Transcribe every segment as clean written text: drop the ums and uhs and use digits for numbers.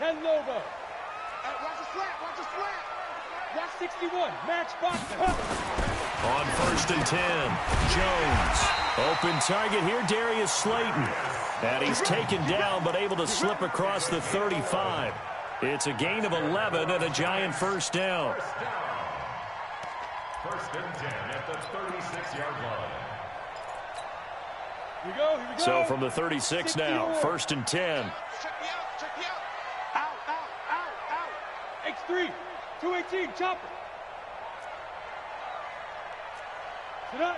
10 logo. Watch the slant, watch the slant. Watch 61, match boxing. On 1st and 10, Jones. Open target here, Darius Slayton. And he's taken down, but able to slip across the 35. It's a gain of 11 and a giant first down. 1st and 10 at the 36-yard line. Here we go, here we go. So from the 36 now, 1st and 10. Check me out, check me out. Out. X3, 218, chopper. Sit up.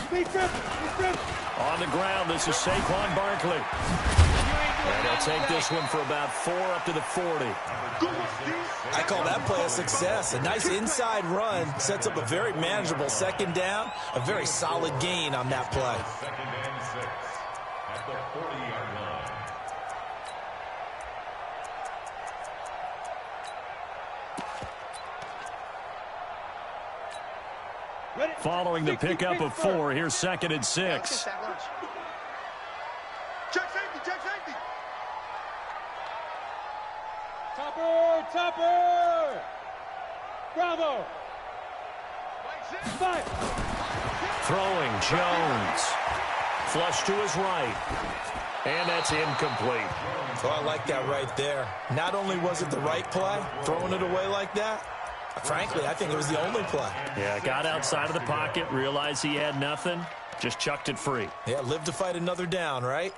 Speed triple. On the ground, this is Saquon Barkley. And they'll take this one for about 4 up to the 40. I call that play a success. A nice inside run sets up a very manageable 2nd down. A very solid gain on that play. 2nd and 6 at the 40-yard line. Following the pickup of 4, here's 2nd and 6. Check safety. Topper. Bravo. 5. Throwing, Jones. Flush to his right. And that's incomplete. Oh, I like that right there. Not only was it the right play, throwing it away like that, frankly, I think it was the only play. Yeah, got outside of the pocket, realized he had nothing, just chucked it free. Yeah, live to fight another down, right?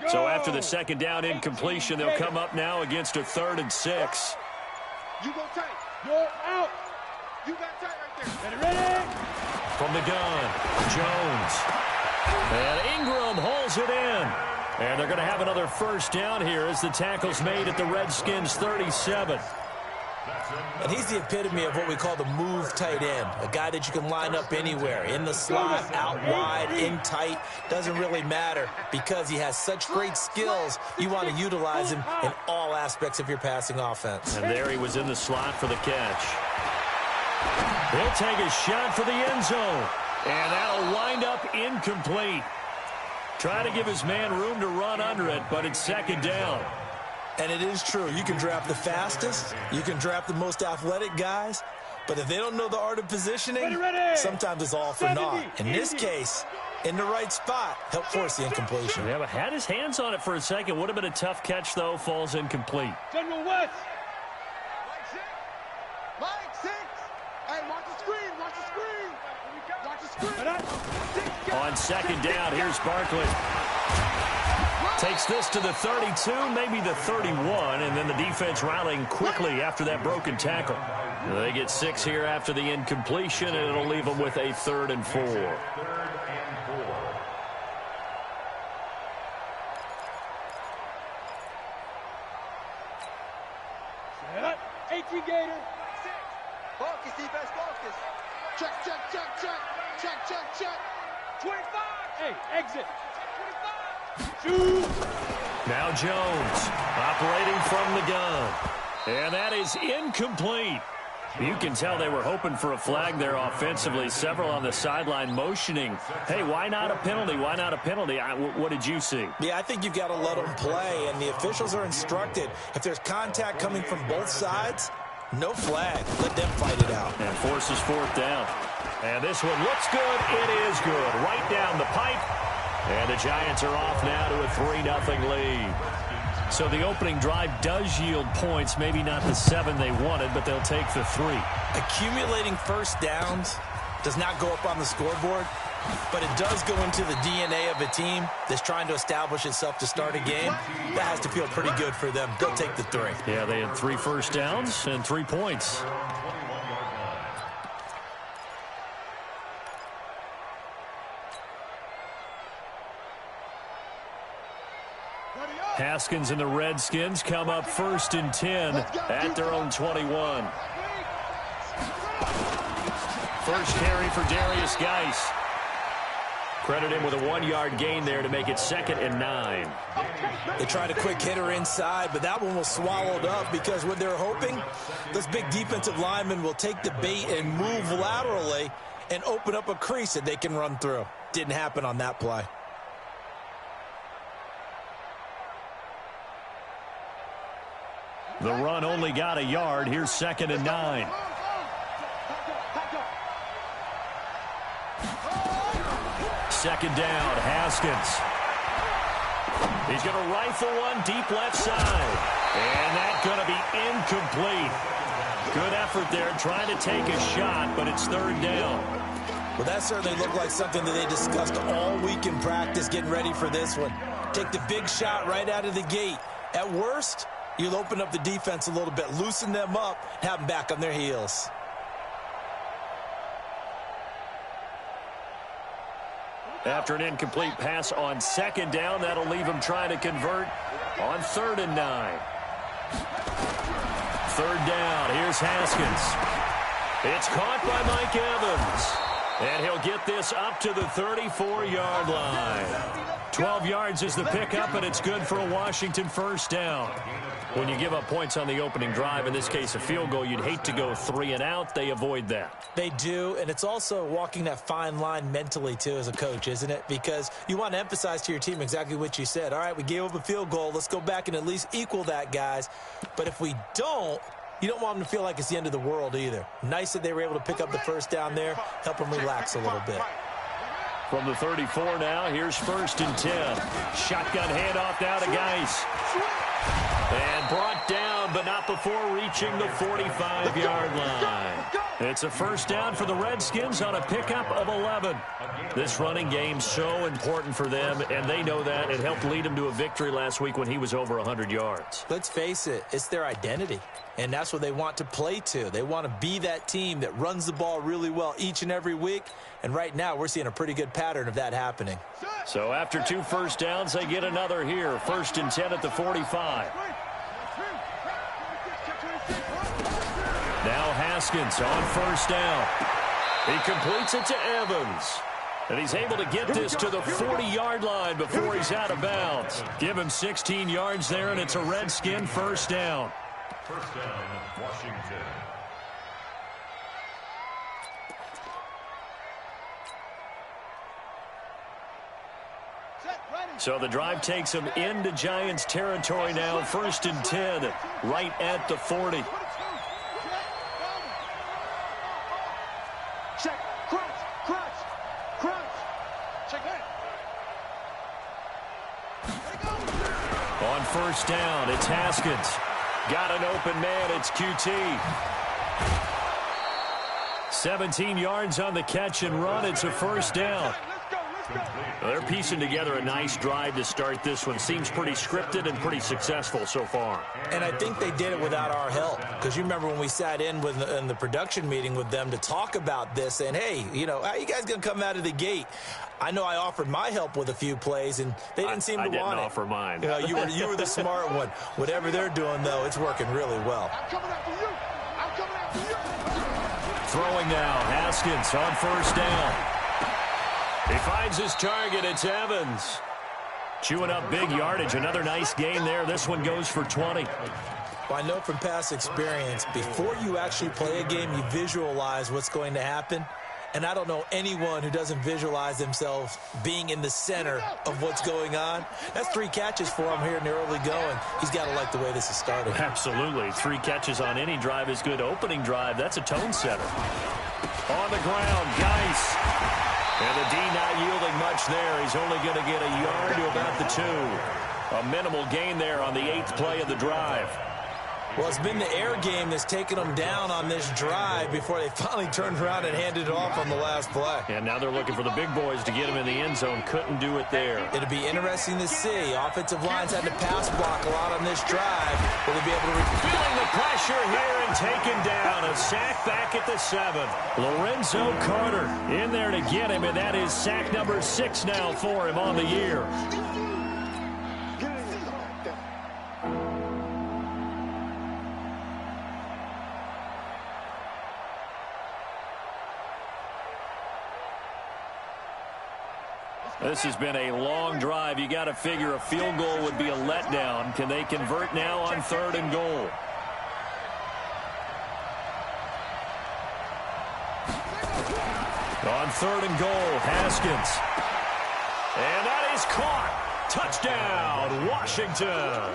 So after the 2nd down incompletion, they'll come up now against a 3rd and 6. You go tight. You're out. You got tight right there. Ready? From the gun, Jones. And Ingram holds it in. And they're going to have another 1st down here as the tackle's made at the Redskins' 37. And he's the epitome of what we call the move tight end. A guy that you can line up anywhere. In the slot, out wide, in tight. Doesn't really matter because he has such great skills. You want to utilize him in all aspects of your passing offense. And there he was in the slot for the catch. He'll take a shot for the end zone. And that'll wind up incomplete. Try to give his man room to run under it, but it's 2nd down. And it is true. You can draft the fastest. You can draft the most athletic guys. But if they don't know the art of positioning, sometimes it's all for naught. In this case, in the right spot, help force the incompletion. Yeah, but had his hands on it for a second. Would have been a tough catch, though. Falls incomplete. General West. Line 6. Hey, watch the screen. Watch the screen. On 2nd down, here's Barkley. Takes this to the 32, maybe the 31, and then the defense rallying quickly after that broken tackle. They get 6 here after the incompletion, and it'll leave them with a 3rd and 4. 18 Gator. Focus, defense, focus. Check. 25. Hey, exit. 25. Shoot. Now Jones operating from the gun. And that is incomplete. You can tell they were hoping for a flag there offensively. Several on the sideline motioning. Hey, why not a penalty? Why not a penalty? What did you see? Yeah, I think you've got to let them play, and the officials are instructed. If there's contact coming from both sides, no flag. Let them fight it out. And forces 4th down. And this one looks good. It is good. Right down the pipe. And the Giants are off now to a 3-0 lead. So the opening drive does yield points, maybe not the 7 they wanted, but they'll take the 3. Accumulating first downs does not go up on the scoreboard, but it does go into the DNA of a team that's trying to establish itself to start a game. That has to feel pretty good for them. They'll take the 3. Yeah, they had 3 first downs and 3 points. Haskins and the Redskins come up 1st and 10 at their own 21. First carry for Darius Geis. Credit him with a 1-yard gain there to make it 2nd and 9. They tried a quick hitter inside, but that one was swallowed up because what they're hoping, this big defensive lineman will take the bait and move laterally and open up a crease that they can run through. Didn't happen on that play. The run only got a yard. Here's 2nd and 9. Second down, Haskins. He's going to rifle one deep left side. And that's going to be incomplete. Good effort there trying to take a shot, but it's 3rd down. Well, that certainly looked like something that they discussed all week in practice getting ready for this one. Take the big shot right out of the gate. At worst, you'll open up the defense a little bit, loosen them up, and have them back on their heels. After an incomplete pass on 2nd down, that'll leave him trying to convert on 3rd and 9. 3rd down, here's Haskins. It's caught by Mike Evans. And he'll get this up to the 34-yard line. 12 yards is the pickup, and it's good for a Washington 1st down. When you give up points on the opening drive, in this case a field goal, you'd hate to go 3 and out. They avoid that. They do, and it's also walking that fine line mentally, too, as a coach, isn't it? Because you want to emphasize to your team exactly what you said. All right, we gave up a field goal. Let's go back and at least equal that, guys. But if we don't, you don't want them to feel like it's the end of the world either. Nice that they were able to pick up the 1st down there, help them relax a little bit. From the 34 now, here's 1st and 10. Shotgun handoff now to Geis. And brought down, but not before reaching the 45-yard line. It's a 1st down for the Redskins on a pickup of 11. This running game's so important for them, and they know that. It helped lead them to a victory last week when he was over 100 yards. Let's face it, it's their identity, and that's what they want to play to. They want to be that team that runs the ball really well each and every week, and right now we're seeing a pretty good pattern of that happening. So after 2 1st downs, they get another here. 1st and 10 at the 45. Now Haskins on 1st down. He completes it to Evans. And he's able to get this to the 40-yard line before he's out of bounds. Give him 16 yards there, and it's a Redskin 1st down. 1st down, Washington. So the drive takes him into Giants territory now. 1st and 10, right at the 40. Check, crunch, crunch, crunch. Check that. On 1st down, it's Haskins. Got an open man, it's QT. 17 yards on the catch and run. It's a 1st down. They're piecing together a nice drive to start this one. Seems pretty scripted and pretty successful so far. And I think they did it without our help. Because you remember when we sat in the production meeting with them to talk about this, saying, hey, you know, how are you guys going to come out of the gate? I know I offered my help with a few plays, and they didn't seem to want it. I didn't offer mine. You know, you were the smart one. Whatever they're doing, though, it's working really well. I'm coming after you. I'm coming after you. Throwing now, Haskins on 1st down. He finds his target. It's Evans. Chewing up big yardage. Another nice gain there. This one goes for 20. Well, I know from past experience, before you actually play a game, you visualize what's going to happen. And I don't know anyone who doesn't visualize themselves being in the center of what's going on. That's 3 catches for him here in the early going. He's got to like the way this is starting. Absolutely. 3 catches on any drive is good. Opening drive, that's a tone setter. On the ground, Geis. And the D not yielding much there. He's only going to get a yard to about the 2. A minimal gain there on the 8th play of the drive. Well, it's been the air game that's taken them down on this drive before they finally turned around and handed it off on the last play. And now they're looking for the big boys to get him in the end zone. Couldn't do it there. It'll be interesting to see. Offensive lines had to pass block a lot on this drive. Will they be able to... Feeling the pressure here and taken down. A sack back at the 7. Lorenzo Carter in there to get him, and that is sack number 6 now for him on the year. This has been a long drive. You got to figure a field goal would be a letdown. Can they convert now on 3rd and goal? On 3rd and goal, Haskins. And that is caught. Touchdown, Washington.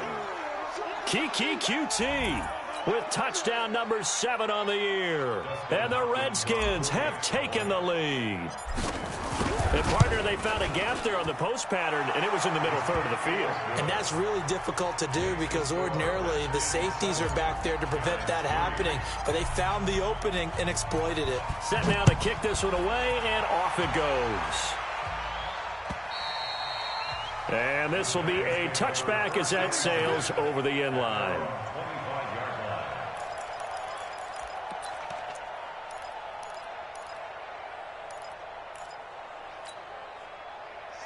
Keke QT with touchdown number 7 on the year. And the Redskins have taken the lead. And, partner, they found a gap there on the post pattern, and it was in the middle third of the field. And that's really difficult to do because ordinarily the safeties are back there to prevent that happening. But they found the opening and exploited it. Set now to kick this one away, and off it goes. And this will be a touchback as that sails over the end line.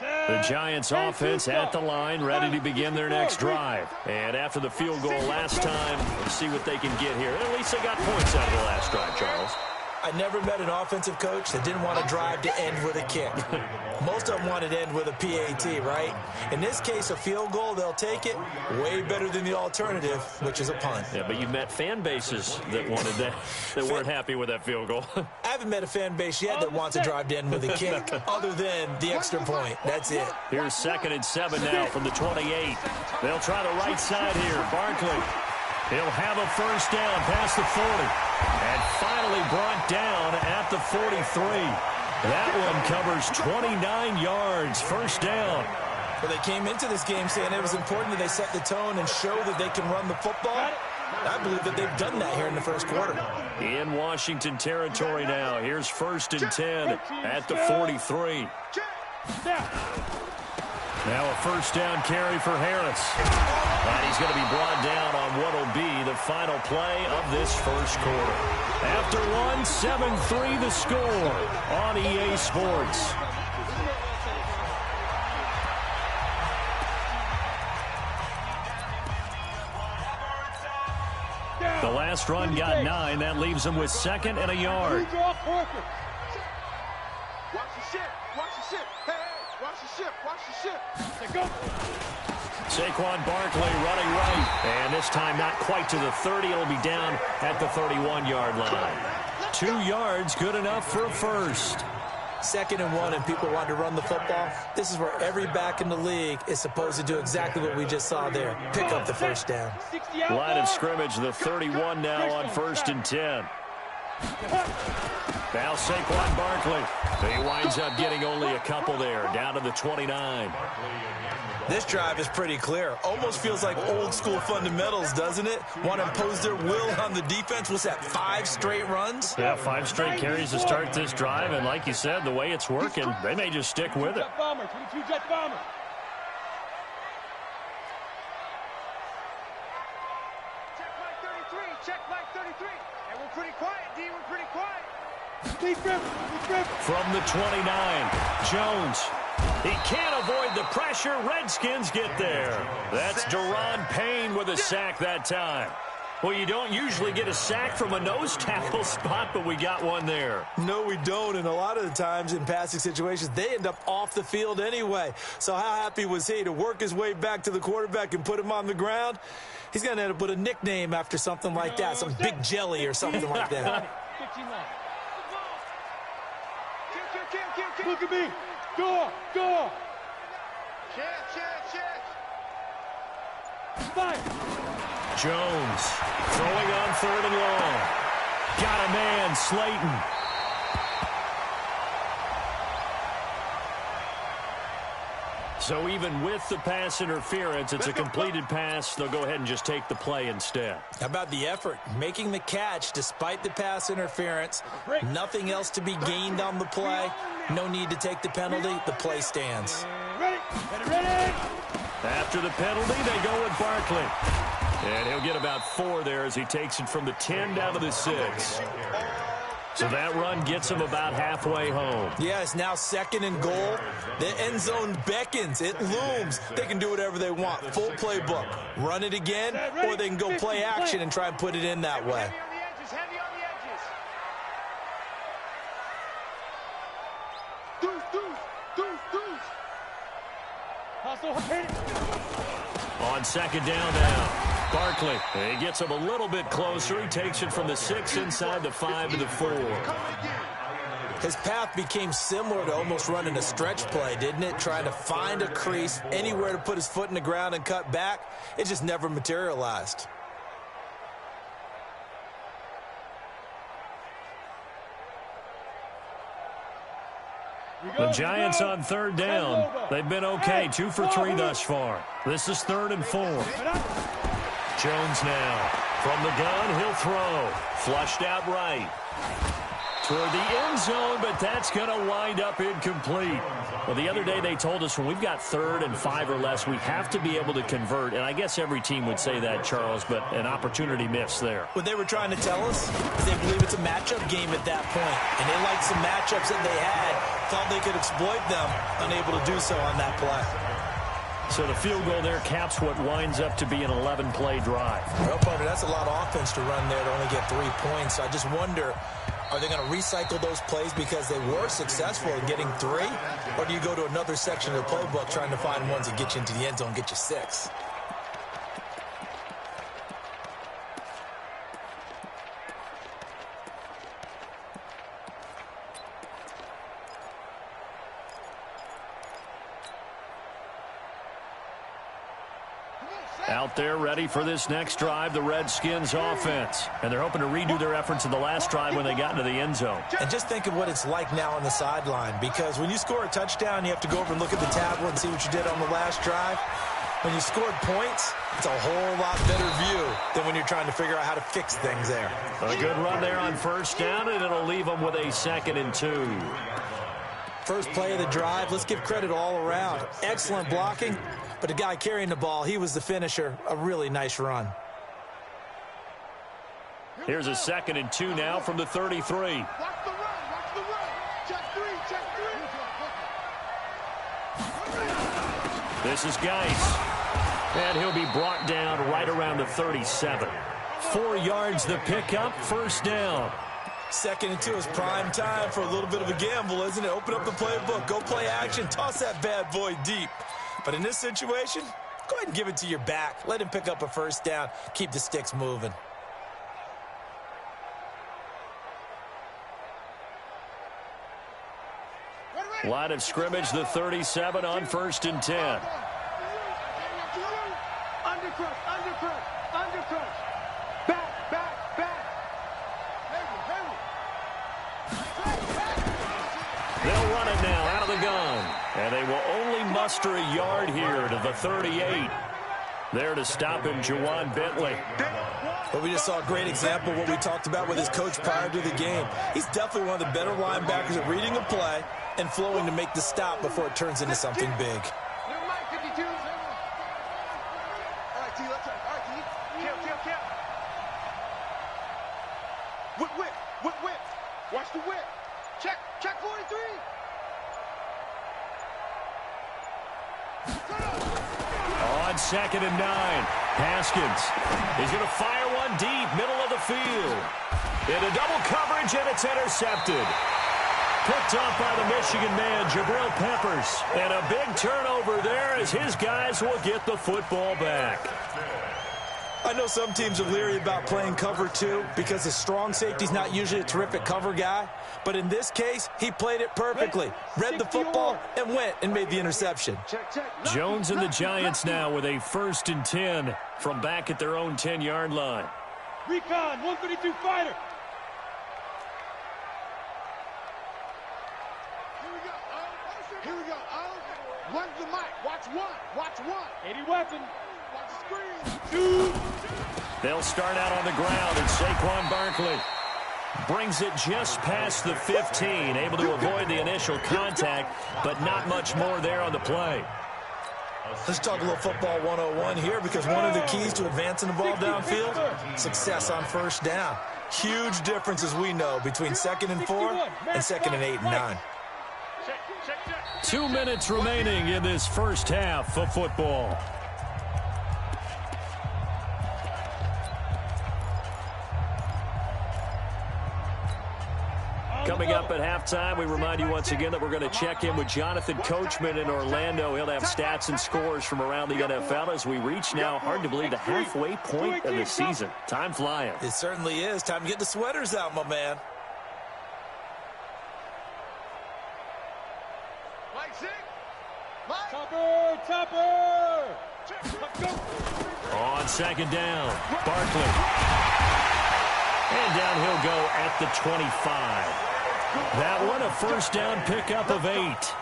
The Giants offense at the line, ready to begin their next drive. And after the field goal last time, let's see what they can get here. At least they got points out of the last drive, Charles. I never met an offensive coach that didn't want to drive to end with a kick. Most of them wanted to end with a PAT, right? In this case, a field goal, they'll take it. Way better than the alternative, which is a punt. Yeah, but you've met fan bases that wanted that, that weren't happy with that field goal. I haven't met a fan base yet that wants to drive to end with a kick other than the extra point. That's it. Here's 2nd and 7 now from the 28. They'll try the right side here. Barkley. He'll have a first down past the 40. And finally brought down at the 43. That one covers 29 yards. First down. Well, they came into this game saying it was important that they set the tone and show that they can run the football. I believe that they've done that here in the first quarter. In Washington territory now. Here's 1st and 10 at the 43. Now a first down carry for Harris. And he's going to be brought down on what will be the final play of this first quarter. After one, 7-3 the score on EA Sports. The last run got 9. That leaves them with 2nd and a yard. Watch the ship. Watch the ship. Hey, watch the ship. Watch the ship. Go. Saquon Barkley running right. And this time not quite to the 30. It'll be down at the 31-yard line. 2 yards, good enough for a first. 2nd and 1 and people want to run the football. This is where every back in the league is supposed to do exactly what we just saw there. Pick up the first down. Line of scrimmage, the 31 now on 1st and 10. Now Saquon Barkley. He winds up getting only a couple there, down to the 29. This drive is pretty clear. Almost feels like old school fundamentals, doesn't it? Want to impose their will on the defense. What's that, 5 straight runs? Yeah, 5 straight carries to start this drive. And like you said, the way it's working, they may just stick with it. Bomber, 22 Jet Bomber. Check Mike 33. Check Mike 33. And we're pretty quiet, D. We're pretty quiet. From the 29, Jones. He can't avoid the pressure. Redskins get there. That's Daron Payne with a sack that time. Well, you don't usually get a sack from a nose tackle spot, but we got one there. No, we don't. And a lot of the times in passing situations, they end up off the field anyway. So how happy was he to work his way back to the quarterback and put him on the ground? He's going to end up with a nickname after something like that, some Big Jelly or something like that. Look at me. Go. Check. Fire. Jones throwing on 3rd and long. Got a man, Slayton. So even with the pass interference, it's a completed pass. They'll go ahead and just take the play instead. How about the effort? Making the catch despite the pass interference. Nothing else to be gained on the play. No need to take the penalty. The play stands. Ready. After the penalty, they go with Barkley. And he'll get about 4 there as he takes it from the 10 down to the 6. So that run gets him about halfway home. Yeah, it's now 2nd and goal. The end zone beckons. It looms. They can do whatever they want. Full playbook. Run it again, or they can go play action and try and put it in that way. Heavy on the edges. Deuce. On second down now. Barkley, he gets him a little bit closer. He takes it from the 6 inside the 5 to the 4. His path became similar to almost running a stretch play, didn't it? Trying to find a crease, anywhere to put his foot in the ground and cut back. It just never materialized. The Giants on third down. They've been okay, 2 for 3 thus far. This is 3rd and 4. Jones now. From the gun, he'll throw. Flushed out right. Toward the end zone, but that's going to wind up incomplete. Well, the other day they told us when we've got 3rd and 5 or less, we have to be able to convert. And I guess every team would say that, Charles, but an opportunity missed there. What they were trying to tell us is they believe it's a matchup game at that point. And they liked some matchups that they had, thought they could exploit them, unable to do so on that play. So the field goal there caps what winds up to be an 11-play drive. Well, partner, that's a lot of offense to run there to only get 3 points. So I just wonder, are they going to recycle those plays because they were successful in getting 3? Or do you go to another section of the playbook trying to find ones that get you into the end zone and get you 6? Out there ready for this next drive, the Redskins offense. And they're hoping to redo their efforts in the last drive when they got into the end zone. And just think of what it's like now on the sideline, because when you score a touchdown, you have to go over and look at the tablet and see what you did on the last drive. When you scored points, it's a whole lot better view than when you're trying to figure out how to fix things there. A good run there on first down, and it'll leave them with a 2nd and 2. First play of the drive, let's give credit all around. Excellent blocking, but the guy carrying the ball, he was the finisher. A really nice run. Here's a 2nd and 2 now from the 33. Watch the run, watch the run. Check 3, check 3. This is Geis. And he'll be brought down right around the 37. 4 yards the pickup, first down. 2nd and 2 is prime time for a little bit of a gamble, isn't it? Open up the playbook, go play action, toss that bad boy deep. But in this situation, go ahead and give it to your back. Let him pick up a first down. Keep the sticks moving. Line of scrimmage, the 37 on 1st and 10. Undercut, undercut, undercut. Back, back, back. They'll run it now out of the gun. And they will only muster a yard here to the 38. There to stop him, Juwan Bentley. But we just saw a great example of what we talked about with his coach prior to the game. He's definitely one of the better linebackers at reading a play and flowing to make the stop before it turns into something big. Never mind, 52. All right, T, let's go. All right, T. Kill. Whip. Watch the whip. Check 43. On 2nd and 9, Haskins. He's going to fire one deep, middle of the field. Into double coverage, and it's intercepted. Picked up by the Michigan man, Jabril Peppers. And a big turnover there as his guys will get the football back. I know some teams are leery about playing cover 2 because the strong safety's not usually a terrific cover guy. But in this case, he played it perfectly. Read the football and went and made the interception. Check. Jones and the Giants now with a 1st and 10 from back at their own 10-yard line. Recon, 132 fighter. Here we go. One's the mic. Watch one. 80 weapon. Watch the screen. 2. They'll start out on the ground, and Saquon Barkley brings it just past the 15, able to avoid the initial contact, but not much more there on the play. Let's talk a little football 101 here, because one of the keys to advancing the ball downfield, success on first down. Huge difference, as we know, between 2nd and 4 and 2nd and 8 and 9. 2 minutes remaining in this first half of football. Coming up at halftime, we remind you once again that we're going to check in with Jonathan Coachman in Orlando. He'll have stats and scores from around the NFL as we reach now, hard to believe, the halfway point of the season. Time flying. It certainly is. Time to get the sweaters out, my man. Topper! On second down, Barkley. And down he'll go at the 25. That one, a first down pickup of 8.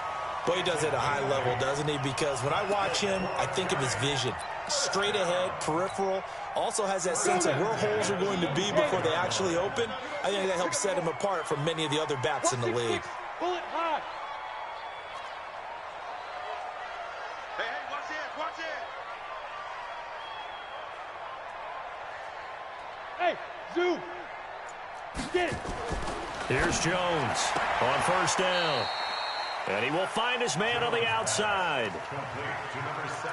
Boy, he does it at a high level, doesn't he? Because when I watch him, I think of his vision. Straight ahead, peripheral. Also has that sense of where holes are going to be before they actually open. I think that helps set him apart from many of the other backs in the league. Bullet high. Hey, watch it, watch it. Hey, zoom. Get it. Here's Jones on first down. And he will find his man on the outside.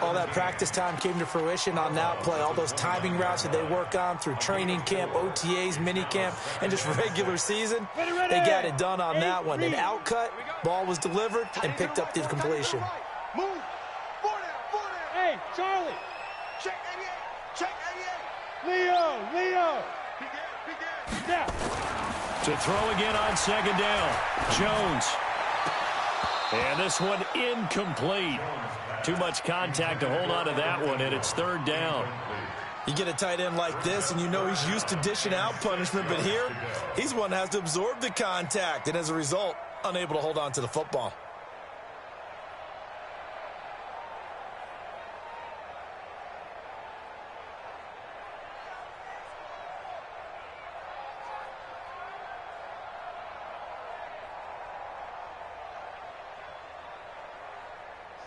All that practice time came to fruition on that play. All those timing routes that they work on through training camp, OTAs, minicamp, and just regular season. They got it done on that one. An outcut, ball was delivered, and picked up the completion. Move. 4 down. Hey, Charlie. Check 88. Check 88. Leo. Begin. Now. To throw again on second down. Jones. And this one incomplete. Too much contact to hold on to that one, and it's third down. You get a tight end like this, and you know he's used to dishing out punishment, but here, he's one that has to absorb the contact, and as a result, unable to hold on to the football.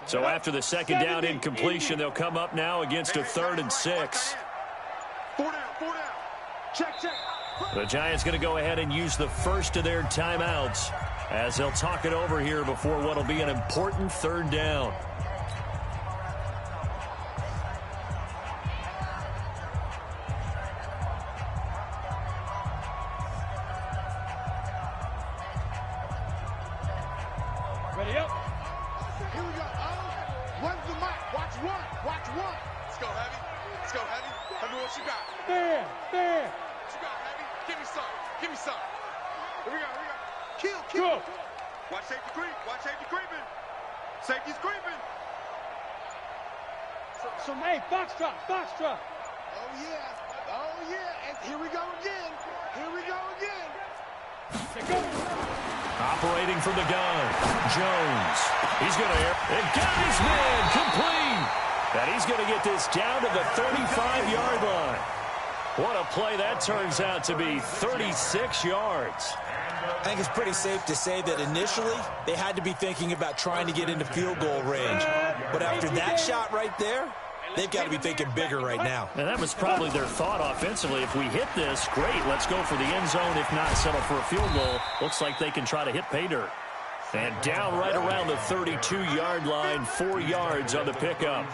So after the second down incompletion, they'll come up now against a 3rd and 6. 4 down. Check. The Giants going to go ahead and use the first of their timeouts as they'll talk it over here before what will be an important 3rd down. Ready up. Here we go. When's the mic? Watch one. Let's go, Heavy. Heavy, what you got? There. What you got, Heavy? Give me some. Here we go. Kill. Go. Watch safety creeping. Safety's creeping. So, hey, box drop. Oh, yeah. And here we go again. Say go. Operating from the gun, Jones. He's going to air. And got his man complete. And he's going to get this down to the 35-yard line. What a play that turns out to be, 36 yards. I think it's pretty safe to say that initially they had to be thinking about trying to get into field goal range. But after that shot right there, they've got to be thinking bigger right now. And that was probably their thought offensively. If we hit this, great, let's go for the end zone. If not, settle for a field goal. Looks like they can try to hit pay dirt. And down right around the 32-yard line, 4 yards on the pickup.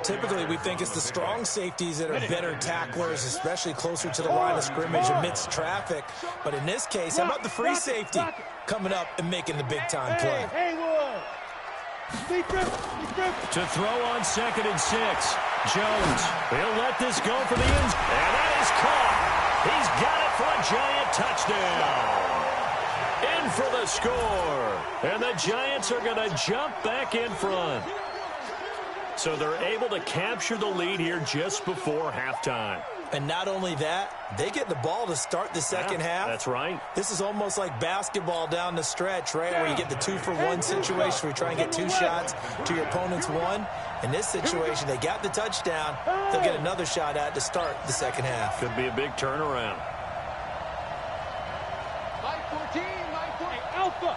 Typically, we think it's the strong safeties that are better tacklers, especially closer to the line of scrimmage amidst traffic. But in this case, how about the free safety coming up and making the big-time play? Hey, Haywood. Deep grip. To throw on 2nd and 6. Jones, he'll let this go for the end. And that is caught. He's got it for a Giant touchdown. In for the score. And the Giants are going to jump back in front. So they're able to capture the lead here just before halftime. And not only that, they get the ball to start the second half. That's right. This is almost like basketball down the stretch, right, where you get the 2-for-1 situation where you try and get 2 shots to your opponent's 1. In this situation, they got the touchdown. They'll get another shot at to start the second half. Could be a big turnaround. Mike 14. Hey, Alpha.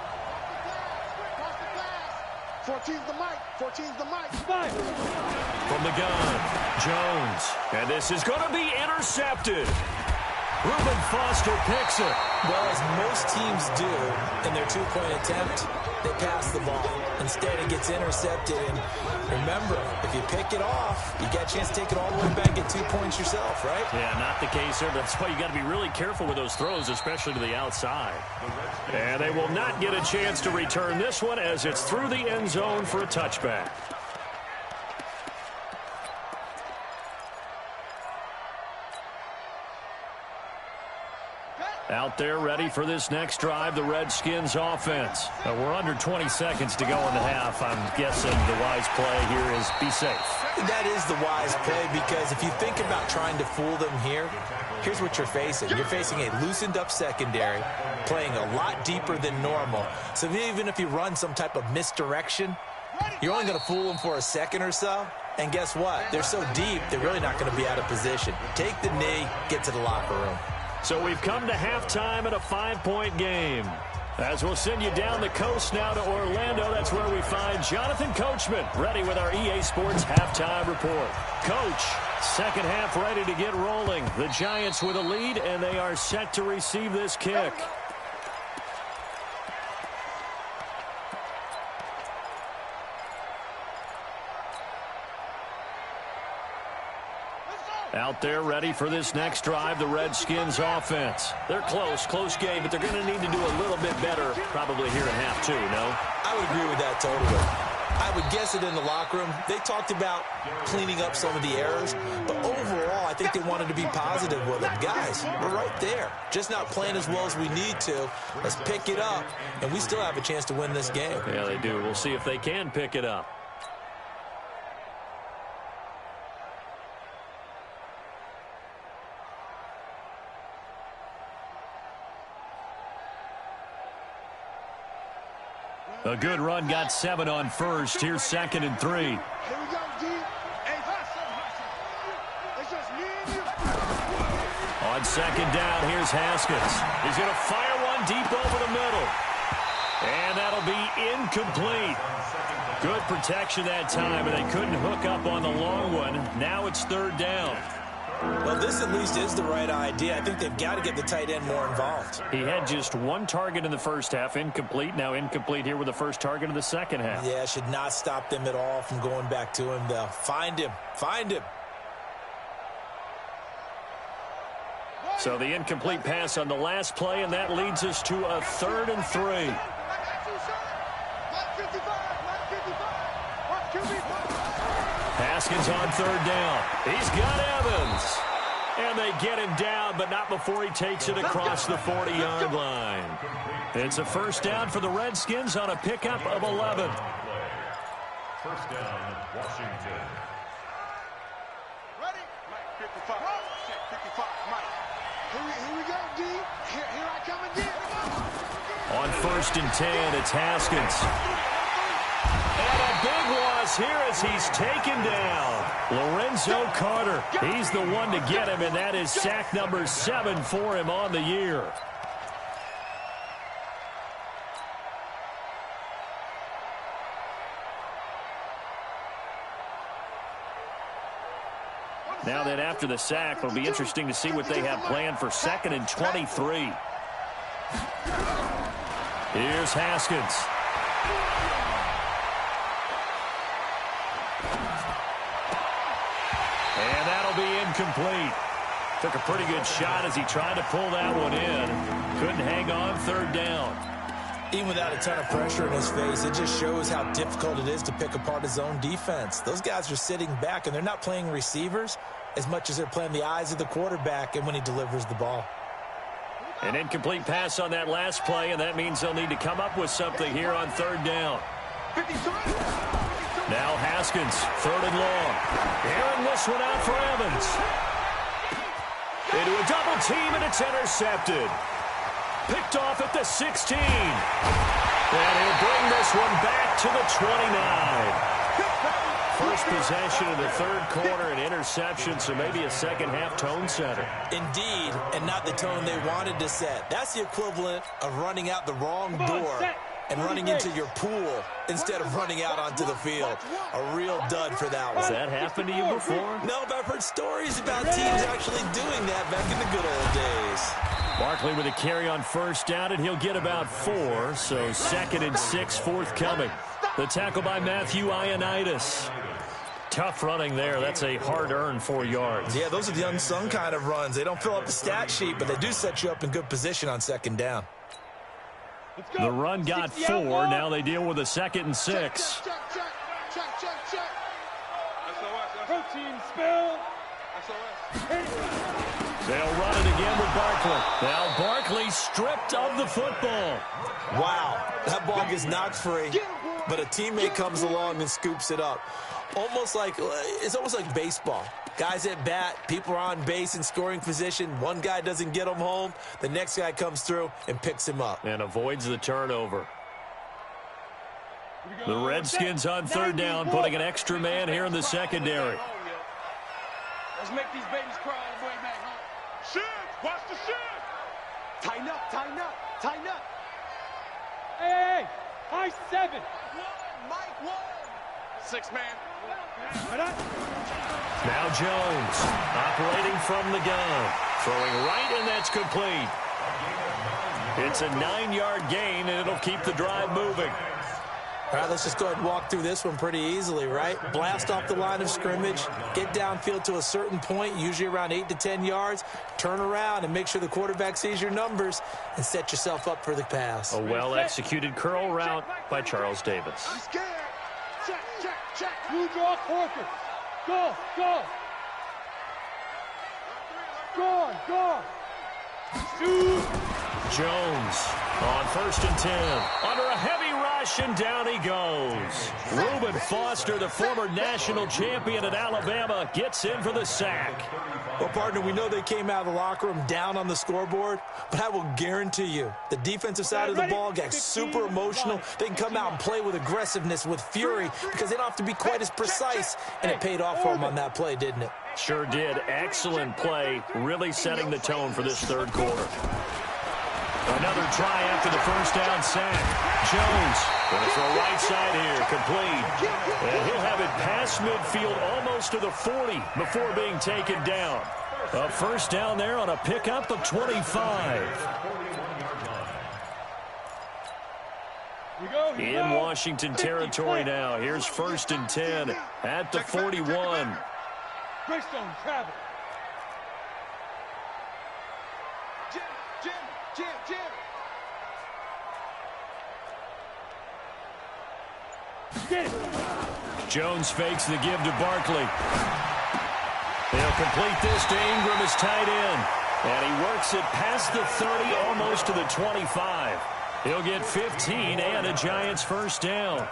14's the mic. 14's the mic. Fire. From the gun, Jones. And this is going to be intercepted. Reuben Foster picks it. Well, as most teams do in their two-point attempt, they pass the ball. Instead, it gets intercepted. And remember, if you pick it off, you get a chance to take it all the way back and get 2 points yourself, right? Yeah, not the case there. That's why you got to be really careful with those throws, especially to the outside. And they will not get a chance to return this one as it's through the end zone for a touchback. Out there ready for this next drive, the Redskins offense. We're under 20 seconds to go in the half. I'm guessing the wise play here is be safe. That is the wise play, because if you think about trying to fool them here, here's what you're facing. You're facing a loosened up secondary, playing a lot deeper than normal. So even if you run some type of misdirection, you're only going to fool them for a second or so. And guess what? They're so deep, they're really not going to be out of position. Take the knee, get to the locker room. So we've come to halftime in a 5-point game. As we'll send you down the coast now to Orlando, that's where we find Jonathan Coachman, ready with our EA Sports Halftime Report. Coach, second half ready to get rolling. The Giants with a lead, and they are set to receive this kick. Out there ready for this next drive, the Redskins offense. They're close game, but they're going to need to do a little bit better probably here in half two, no? I would agree with that totally. I would guess it in the locker room. They talked about cleaning up some of the errors, but overall, I think they wanted to be positive with them. Guys, we're right there. Just not playing as well as we need to. Let's pick it up, and we still have a chance to win this game. Yeah, they do. We'll see if they can pick it up. A good run, got 7 on first. Here's 2nd and 3. Here we go, D. Hey, it's just me and you. On 2nd down, here's Haskins. He's going to fire one deep over the middle. And that'll be incomplete. Good protection that time, and they couldn't hook up on the long one. Now it's 3rd down. Well, this at least is the right idea. I think they've got to get the tight end more involved. He had just 1 target in the first half, incomplete. Now incomplete here with the first target of the second half. Yeah, should not stop them at all from going back to him, though. Find him. So the incomplete pass on the last play, and that leads us to a 3rd and 3. Haskins on 3rd down. He's got Evans. And they get him down, but not before he takes it across the 40-yard line. It's a 1st down for the Redskins on a pickup of 11. 1st down, Washington. Ready? Mike, 55. Check 55. Mike. Here we go, D. Here I come again. On 1st and 10, it's Haskins. And a big loss here as he's taken down. Lorenzo Carter. He's the one to get him, and that is sack number 7 for him on the year. Now then, after the sack, it'll be interesting to see what they have planned for 2nd and 23. Here's Haskins. And that'll be incomplete. Took a pretty good shot as he tried to pull that one in. Couldn't hang on, 3rd down. Even without a ton of pressure in his face, it just shows how difficult it is to pick apart his own defense. Those guys are sitting back, and they're not playing receivers as much as they're playing the eyes of the quarterback and when he delivers the ball. An incomplete pass on that last play, and that means they'll need to come up with something here on 3rd down. Now Haskins, 3rd and long. Airing this one out for Evans. Into a double team, and it's intercepted. Picked off at the 16. And he'll bring this one back to the 29. First possession of the 3rd quarter, an interception, so maybe a second-half tone setter. Indeed, and not the tone they wanted to set. That's the equivalent of running out the wrong door and running into your pool instead of running out onto the field. A real dud for that one. Has that happened to you before? No, but I've heard stories about teams actually doing that back in the good old days. Barkley with a carry on first down, and he'll get about 4, so 2nd and 6 forthcoming. The tackle by Matthew Ioannidis. Tough running there. That's a hard-earned 4 yards. Yeah, those are the unsung kind of runs. They don't fill up the stat sheet, but they do set you up in good position on 2nd down. The run got 4. Now they deal with a 2nd and 6. Protein spill. They'll run it again with Barkley. Now Barkley stripped of the football. Wow, that ball gets knocked free, but a teammate comes along and scoops it up. It's almost like baseball. Guys at bat, people are on base in scoring position. One guy doesn't get him home. The next guy comes through and picks him up. And avoids the turnover. The Redskins on 3rd down, putting an extra man here in the secondary. Let's make these babies cry on the way back home. Shift! Watch the shift! Tighten up, tighten up, tighten up. Hey, high 7. Mike 1! 6 man. Now Jones operating from the gun. Throwing right, and that's complete. It's a 9-yard gain, and it'll keep the drive moving. All right, let's just go ahead and walk through this one pretty easily, right? Blast off the line of scrimmage, get downfield to a certain point, usually around 8 to 10 yards, turn around and make sure the quarterback sees your numbers and set yourself up for the pass. A well-executed curl route by Charles Davis. I'm scared. Check, check, check. You draw Corker. Go, go. Go, go. Shoot. Jones on 1st and 10. Under a heavy rush, and down he goes. Reuben Foster, the former national champion at Alabama, gets in for the sack. Well, partner, we know they came out of the locker room down on the scoreboard, but I will guarantee you the defensive side of the ball got super emotional. They can come out and play with aggressiveness, with fury, because they don't have to be quite as precise, and it paid off for them on that play, didn't it? Sure did. Excellent play, really setting the tone for this 3rd quarter. Another try after the first down sack. Jones going to throw right side here, complete. And he'll have it past midfield almost to the 40 before being taken down. A first down there on a pickup of 25. In Washington territory now. Here's 1st and 10 at the 41. Greystone travel. Jim. Get it. Jones fakes the give to Barkley. They'll complete this to Ingram as tight end. And he works it past the 30, almost to the 25. He'll get 15 and a Giants first down.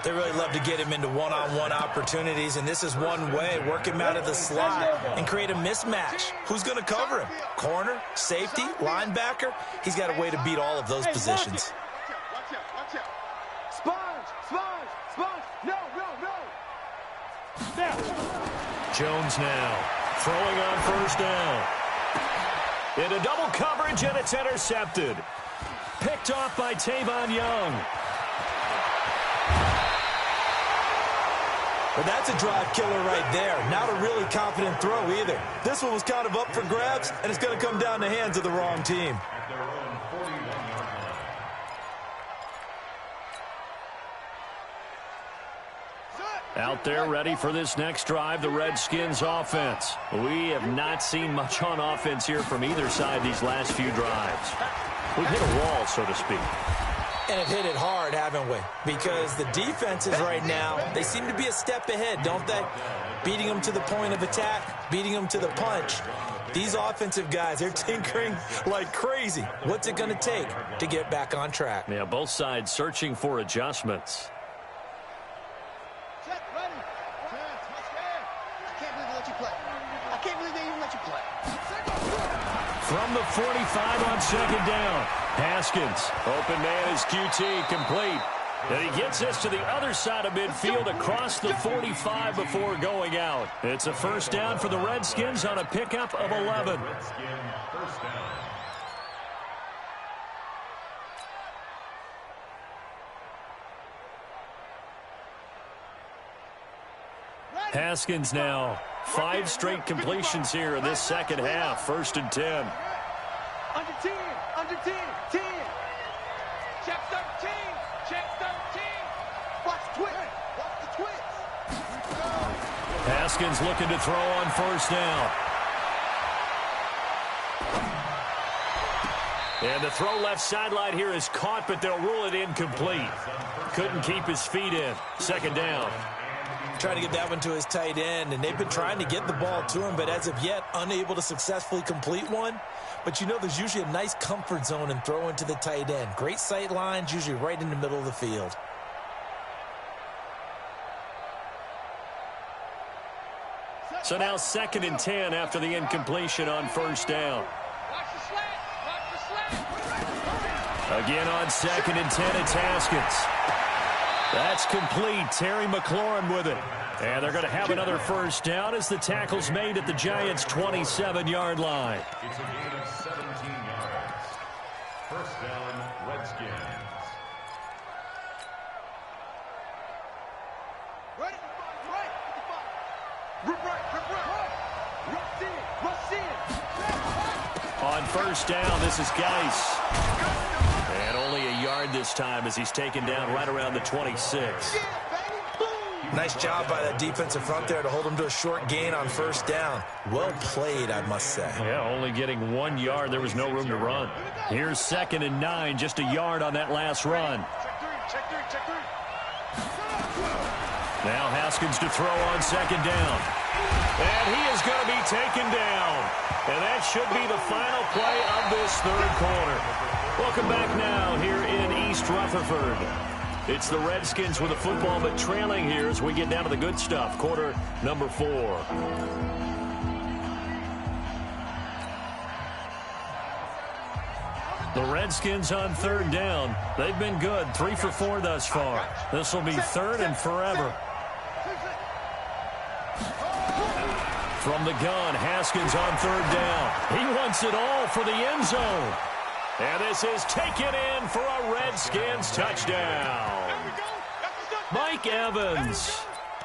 They really love to get him into one-on-one opportunities, and this is one way. Work him out of the slot and create a mismatch. Who's going to cover him? Corner, safety, linebacker? He's got a way to beat all of those positions. Watch out. Sponge. No. Snap. Jones now throwing on first down. Into double coverage, and it's intercepted. Picked off by Tavon Young. Well, that's a drive killer right there. Not a really confident throw either. This one was kind of up for grabs, and it's going to come down the hands of the wrong team. Out there ready for this next drive, the Redskins offense. We have not seen much on offense here from either side these last few drives. We've hit a wall, so to speak. And have hit it hard, haven't we? Because the defenses right now, they seem to be a step ahead, don't they? Beating them to the point of attack, beating them to the punch. These offensive guys, they're tinkering like crazy. What's it going to take to get back on track? Yeah, both sides searching for adjustments. Check, ready. I can't believe they let you play. I can't believe they even let you play. From the 45 on 2nd down. Haskins, open man is QT, complete. And he gets us to the other side of midfield across the 45 before going out. It's a first down for the Redskins on a pickup of 11. Haskins now 5 straight completions here in this second half. 1st and 10. Under 10, under 10, 10. Check 13, check 13. Watch twitch, watch the twitch. Haskins looking to throw on 1st down. And the throw left sideline here is caught, but they'll rule it incomplete. Couldn't keep his feet in. 2nd down. Trying to get that one to his tight end, and they've been trying to get the ball to him, but as of yet, unable to successfully complete one. But you know there's usually a nice comfort zone in throwing to the tight end. Great sight lines, usually right in the middle of the field. So now 2nd and 10 after the incompletion on 1st down. Watch the slant, watch the slant. Again on 2nd and 10, it's Haskins. That's complete. Terry McLaurin with it. And they're going to have another 1st down as the tackle's made at the Giants' 27-yard line. It's a gain of 17 yards. 1st down, Redskins. Right, right. Rip right, rip right. Rush in, rush in. On 1st down, this is Geis. And only a yard this time as he's taken down right around the 26. Nice job by that defensive front there to hold him to a short gain on 1st down. Well played, I must say. Yeah, only getting 1 yard. There was no room to run. Here's 2nd and 9, just a yard on that last run. Check three. Now Haskins to throw on 2nd down. And he is going to be taken down. And that should be the final play of this 3rd quarter. Welcome back now here in East Rutherford. It's the Redskins with the football, but trailing here as we get down to the good stuff. Quarter number 4. The Redskins on 3rd down. They've been good. 3 for 4 thus far. This will be 3rd and forever. From the gun, Haskins on 3rd down. He wants it all for the end zone. And this is taken in for a Redskins touchdown. Mike Evans,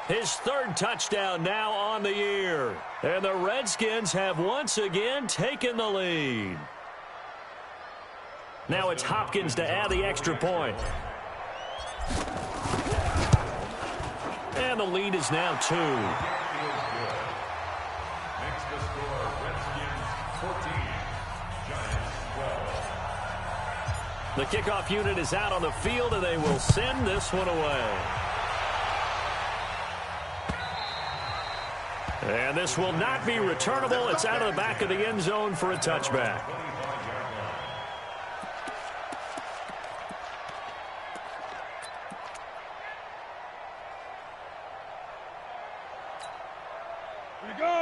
his 3rd touchdown now on the year. And the Redskins have once again taken the lead. Now it's Hopkins to add the extra point. And the lead is now 2. Next to score, Redskins 14, Giants 12. The kickoff unit is out on the field, and they will send this one away. And this will not be returnable. It's out of the back of the end zone for a touchback.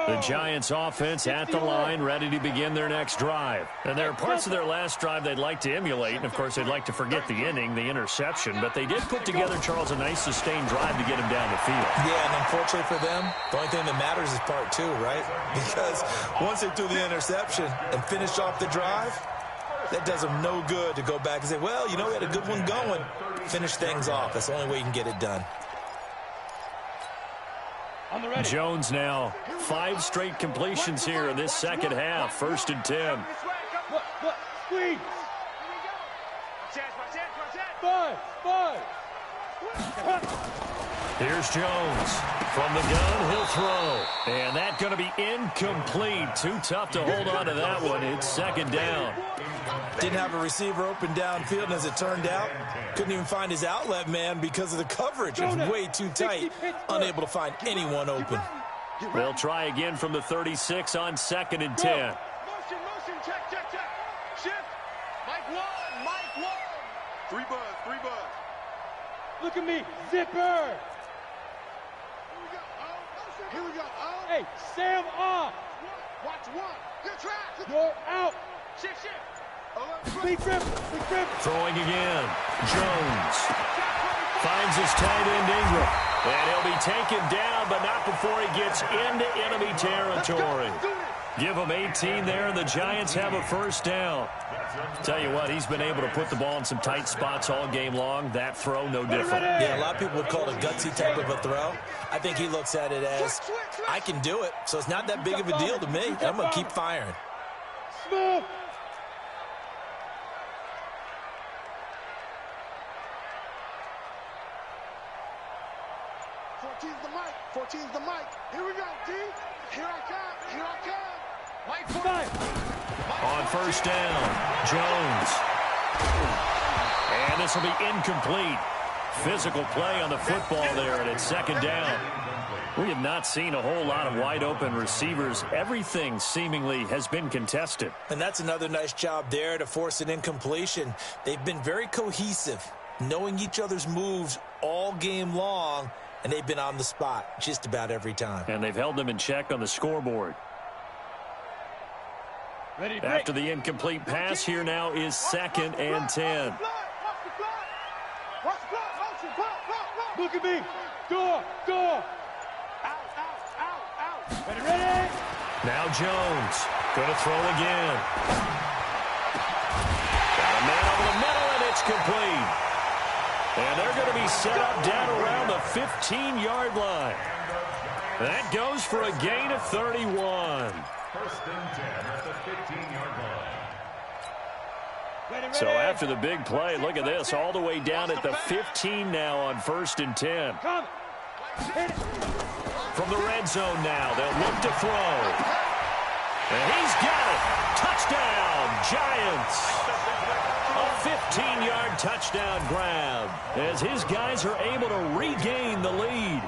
The Giants offense at the line, ready to begin their next drive. And there are parts of their last drive they'd like to emulate. And, of course, they'd like to forget the inning, the interception. But they did put together, Charles, a nice sustained drive to get him down the field. Yeah, and unfortunately for them, the only thing that matters is part 2, right? Because once they threw the interception and finished off the drive, that does them no good to go back and say, well, you know, we had a good one going. Finish things off. That's the only way you can get it done. Jones now 5 straight completions here in this second half. 1st and 10. Squeeze. Here's Jones. From the gun, he'll throw. And that's going to be incomplete. Too tough to hold on to that one. It's 2nd down. Didn't have a receiver open downfield, and as it turned out, couldn't even find his outlet man because of the coverage. It was way too tight, unable to find anyone open. They'll try again from the 36 on 2nd and 10. Motion, check. Shift. Mike 1. 3 bud. Look at me, zipper. Here we go. Hey, Sam off. Watch 1. Good track. You're out. Shift. Big grip. Throwing again. Jones finds his tight end Ingram. And he'll be taken down, but not before he gets into enemy territory. Give them 18 there, and the Giants have a first down. Tell you what, he's been able to put the ball in some tight spots all game long. That throw, no different. Yeah, a lot of people would call it a gutsy type of a throw. I think he looks at it as, I can do it, so it's not that big of a deal to me. I'm going to keep firing. Smooth. 14's the mic. 14's the mic. Here we go, D. Here I come. Here I come. Mike Fortine. On first down, Jones. And this will be incomplete. Physical play on the football there, and it's second down. We have not seen a whole lot of wide-open receivers. Everything seemingly has been contested. And that's another nice job there to force an incompletion. They've been very cohesive, knowing each other's moves all game long, and they've been on the spot just about every time. And they've held them in check on the scoreboard. After the incomplete pass, here now is second and 10. Look at me. Door. Out. Ready. Now Jones going to throw again. Got a man over the middle, and it's complete. And they're going to be set up down around the 15-yard line. That goes for a gain of 31. First and 10 at the 15-yard line. So after the big play, look at this, all the way down at the 15 now on first and 10. Come. Hit it. From the red zone now, they'll look to throw. And he's got it. Touchdown, Giants. A 15-yard touchdown grab as his guys are able to regain the lead.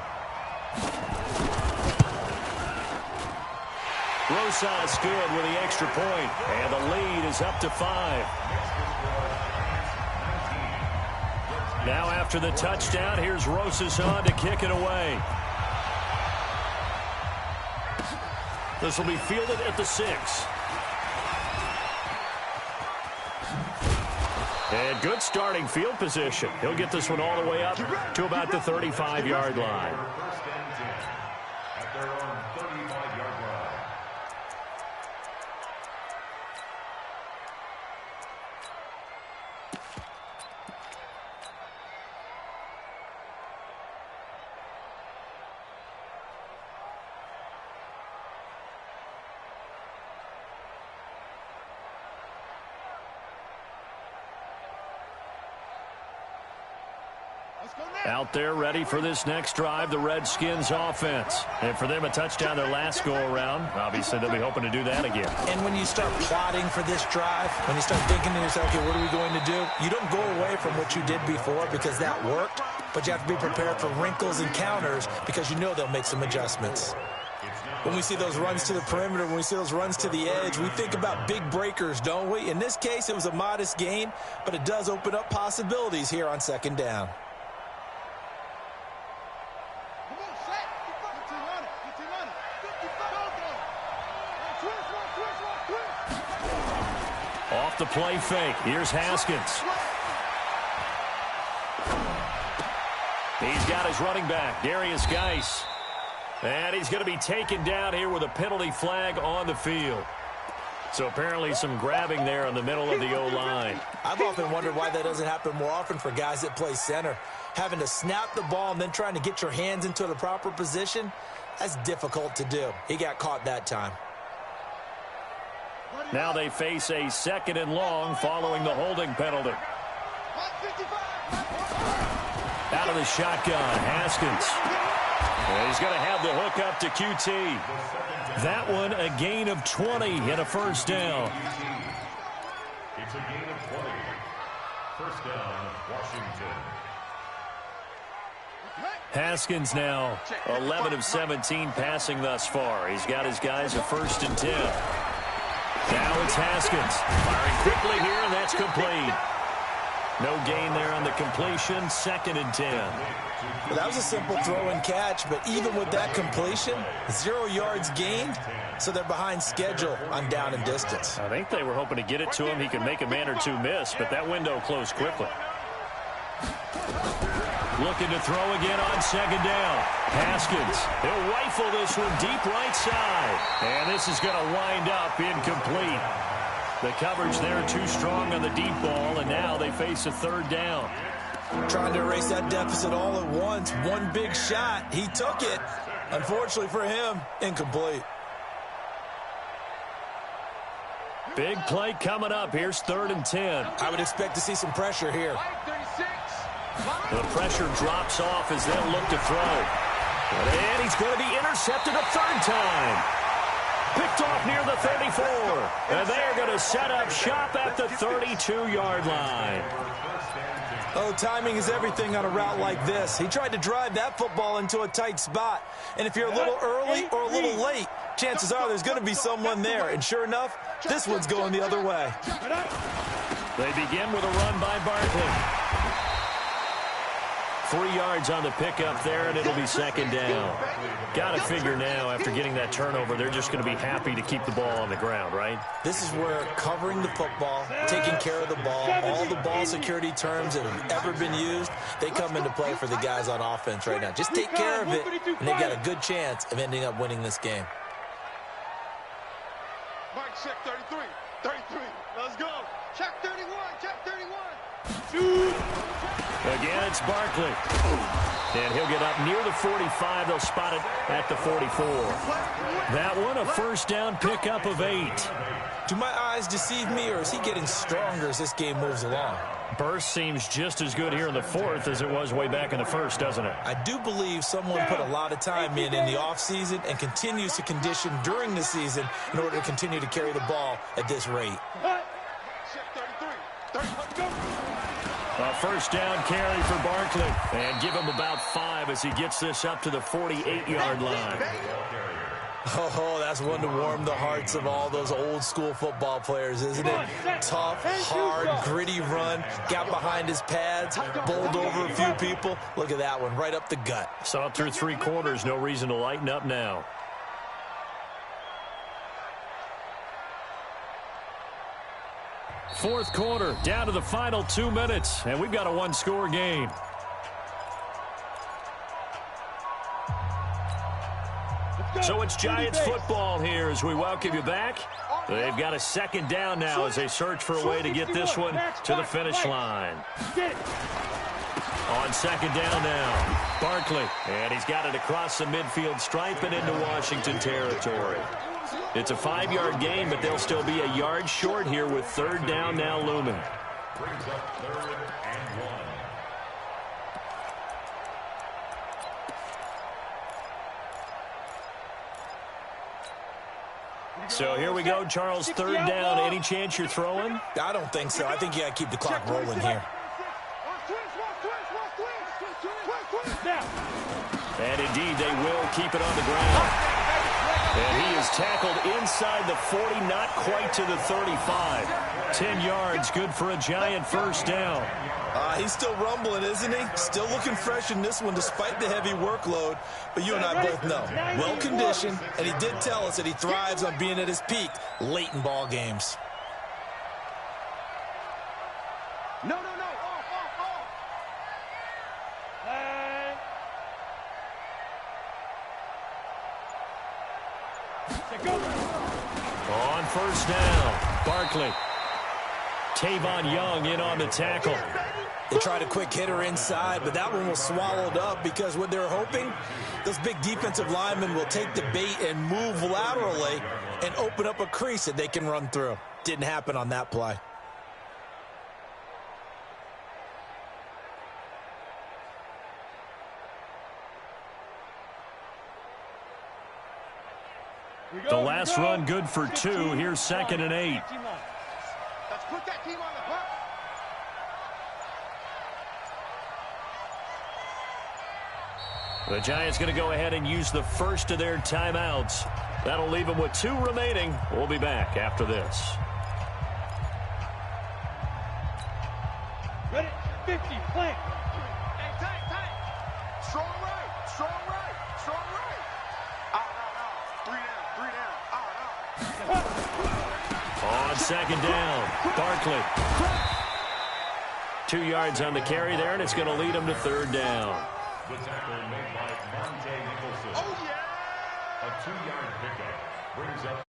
Rosas good with the extra point, and the lead is up to 5. Now after the touchdown, here's Rosas on to kick it away. This will be fielded at the 6. And good starting field position. He'll get this one all the way up to about the 35-yard line. First and 10 at their own 35-yard line. Out there ready for this next drive, the Redskins offense. And for them, a touchdown their last go-around. Obviously, they'll be hoping to do that again. And when you start plotting for this drive, when you start thinking to yourself, okay, what are we going to do? You don't go away from what you did before because that worked, but you have to be prepared for wrinkles and counters because you know they'll make some adjustments. When we see those runs to the perimeter, when we see those runs to the edge, we think about big breakers, don't we? In this case, it was a modest gain, but it does open up possibilities here on second down. Off the play fake. Here's Haskins. He's got his running back, Darius Geis. And he's going to be taken down here with a penalty flag on the field. So apparently some grabbing there in the middle of the O-line. I've often wondered why that doesn't happen more often for guys that play center. Having to snap the ball and then trying to get your hands into the proper position, that's difficult to do. He got caught that time. Now they face a second and long following the holding penalty. Out of the shotgun, Haskins. And he's going to have the hook up to QT. That one a gain of 20 and a first down. It's a gain of 20. First down, Washington. Haskins now 11 of 17 passing thus far. He's got his guys a first and 10. Now it's Haskins. Firing quickly here, and that's complete. No gain there on the completion. Second and 10. Well, that was a simple throw and catch, but even with that completion, 0 yards gained, so they're behind schedule on down and distance. I think they were hoping to get it to him. He could make a man or two miss, but that window closed quickly. Looking to throw again on second down. Haskins, he'll rifle this one deep right side. And this is going to wind up incomplete. The coverage there too strong on the deep ball, and now they face a third down. Trying to erase that deficit all at once. One big shot. He took it. Unfortunately for him, incomplete. Big play coming up. Here's 3rd and 10. I would expect to see some pressure here. The pressure drops off as they'll look to throw. And he's going to be intercepted a 3rd time. Picked off near the 34. And they're going to set up shop at the 32-yard line. Oh, timing is everything on a route like this. He tried to drive that football into a tight spot. And if you're a little early or a little late, chances are there's going to be someone there. And sure enough, this one's going the other way. They begin with a run by Barkley. 3 yards on the pickup there, and it'll be 2nd down. Got to figure now, after getting that turnover, they're just going to be happy to keep the ball on the ground, right? This is where covering the football, taking care of the ball, all the ball security terms that have ever been used, they come into play for the guys on offense right now. Just take care of it, and they've got a good chance of ending up winning this game. Mike, check 33. 33. Let's go. Check 31. Check 31. Again, it's Barkley. And he'll get up near the 45. They'll spot it at the 44. That one, a 1st down pickup of 8. Do my eyes deceive me, or is he getting stronger as this game moves along? Burst seems just as good here in the 4th as it was way back in the 1st, doesn't it? I do believe someone put a lot of time in the offseason and continues to condition during the season in order to continue to carry the ball at this rate. Check 33. 30. Go. A 1st down carry for Barkley. And give him about 5 as he gets this up to the 48-yard line. Oh, that's one to warm the hearts of all those old-school football players, isn't it? Tough, hard, gritty run. Got behind his pads, bowled over a few people. Look at that one, right up the gut. Saw it through 3 quarters. No reason to lighten up now. Fourth quarter, down to the final 2 minutes, and we've got a 1-score game. So it's Giants football here as we welcome you back. They've got a 2nd down now as they search for a way to get this one to the finish line. On 2nd down now, Barkley, and he's got it across the midfield stripe and into Washington territory. It's a 5-yard gain, but they'll still be a yard short here with 3rd down now looming. Brings up 3rd and 1. So here we go, Charles, 3rd down. Any chance you're throwing? I don't think so. I think you got to keep the clock rolling here. And indeed, they will keep it on the ground. And he is tackled inside the 40, not quite to the 35. 10 yards, good for a Giant 1st down. He's still rumbling, isn't he? Still looking fresh in this one despite the heavy workload. But you and I both know, well-conditioned, and he did tell us that he thrives on being at his peak late in ball games. No. Off. On 1st down, Barkley. Tavon Young in on the tackle. They tried a quick hitter inside, but that one was swallowed up because what they're hoping, those big defensive linemen will take the bait and move laterally and open up a crease that they can run through. Didn't happen on that play. The last run good for 2. Here's 2nd and 8. Let's put that team on the hook. The Giants going to go ahead and use the first of their timeouts. That'll leave them with 2 remaining. We'll be back after this. Ready? 50, play. Hey, tight. Strong right. Out. 3 down. On 2nd down, Barkley. 2 yards on the carry there, and it's going to lead him to 3rd down. The tackle made by Monte Nicholson. Oh, yeah! A 2-yard pickup brings up